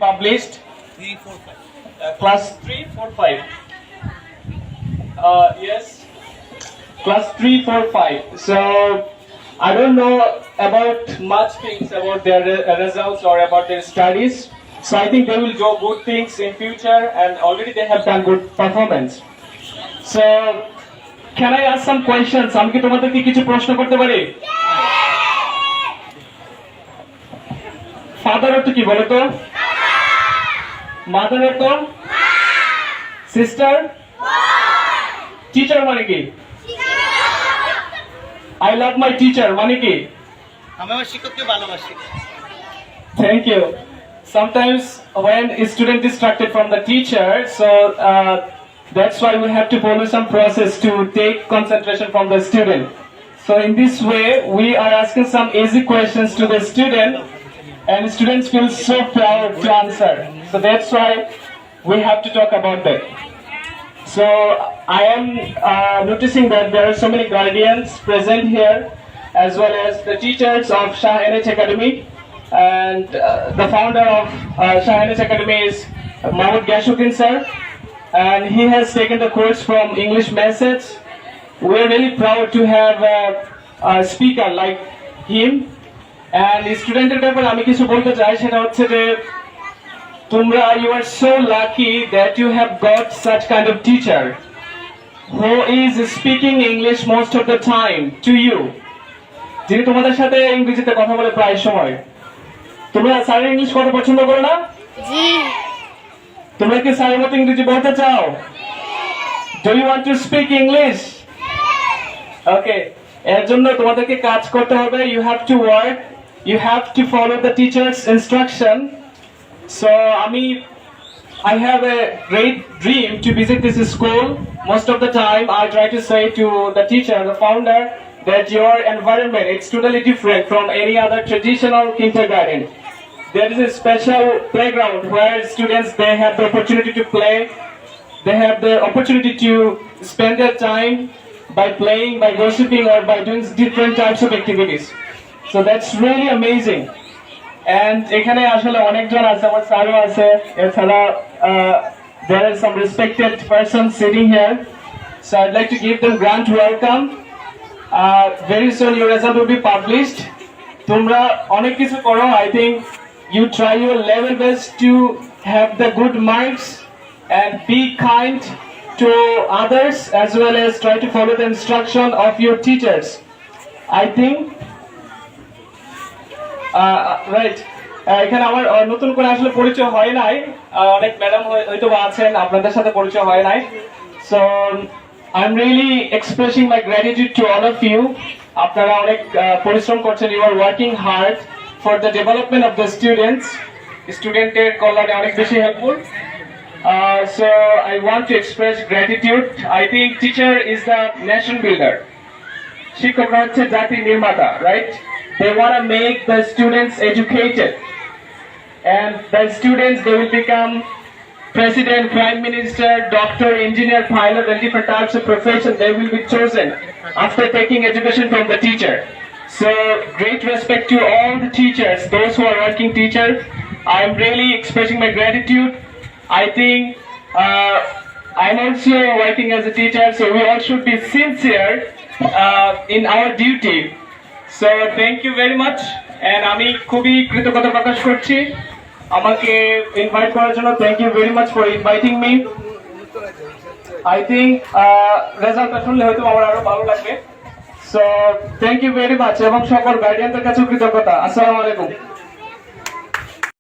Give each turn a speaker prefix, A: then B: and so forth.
A: published.
B: 3, 4, 5.
A: Class 3, 4, 5. Yes. Class 3, 4, 5. So I don't know about much things about their results or about their studies. So I think they will do good things in future, and already they have done good performance. So can I ask some questions? আমি কি তোমাদেরকে কিছু প্রশ্ন করতে পারি? Father অর্থ কি বলো তো? মাদার অর্থ? সিস্টার? টিচার মানে কি? I love my teacher মানে কি?
B: আমি আমার শিক্ষককে ভালোবাসি।
A: Thank you. Sometimes when a student is distracted from the teacher, so that's why we have to follow some process to take concentration from the student. So in this way, we are asking some easy questions to the student, and students feel so proud to answer. So that's why we have to talk about that. So I am noticing that there are so many guardians present here, as well as the teachers of Shah NH Academy, and the founder of Shah NH Academy is Mahmoud Gashukin sir, and he has taken the course from English Message. We are really proud to have a speaker like him. And স্টুডেন্টের ব্যাপারে আমি কিছু বলতে চাই, সেটা হচ্ছে যে তোমরা you are so lucky that you have got such kind of teacher who is speaking English most of the time to you, যিনি তোমাদের সাথে ইংরেজিতে কথা বলে প্রায় সময়। তোমরা স্যারের ইংলিশ কথা পছন্দ করো না?
C: জি।
A: তোমরা কি স্যারের মতো ইংরেজি বলতে চাও? Do you want to speak English? Okay, এর জন্য তোমাদেরকে কাজ করতে হবে। You have to work, you have to follow the teacher's instruction. So I have a great dream to visit this school. Most of the time I try to say to the teacher, the founder, that your environment, it's totally different from any other traditional kindergarten. There is a special playground where students, they have the opportunity to play, they have the opportunity to spend their time by playing, by gossiping, or by doing different types of activities. So that's really amazing. And এখানে আসলে অনেকজন আছে, আমার স্যারও আছে, এছাড়া there are some respected persons sitting here. So I'd like to give them grand welcome. Very soon your result will be published. তোমরা অনেক কিছু করো, I think you try your level best to have the good marks and be kind to others, as well as try to follow the instruction of your teachers. I think right. এখানে আমার নতুন করে আসলে পরিচয় হয় নাই, অনেক madam হয়তো আছেন, আপনাদের সাথে পরিচয় হয় নাই। So I'm really expressing my gratitude to all of you. আপনারা অনেক পরিশ্রম করছেন, you are working hard for the development of the students. স্টুডেন্টের কল্যাণে অনেক বেশি helpful. So I want to express gratitude. I think teacher is the nation builder. শিক্ষকরা হচ্ছে জাতি নির্মাতা, right? They want to make the students educated, and the students, they will become president, prime minister, doctor, engineer, pilot, and different types of profession. They will be chosen after taking education from the teacher. So great respect to all the teachers, those who are working teachers. I'm really expressing my gratitude. I think I'm also working as a teacher, so we all should be sincere in our duty. So thank you very much, and আমি খুবই কৃতজ্ঞতা প্রকাশ করছি আমাকে invite করার জন্য। Thank you very much for inviting me. I think রেজাল্টটা শুনলে হয়তো আমার আরো ভালো লাগবে। So thank you very much, এবং সকল গার্ডিয়ানদের কাছে কৃতজ্ঞতা। আসসালামু আলাইকুম।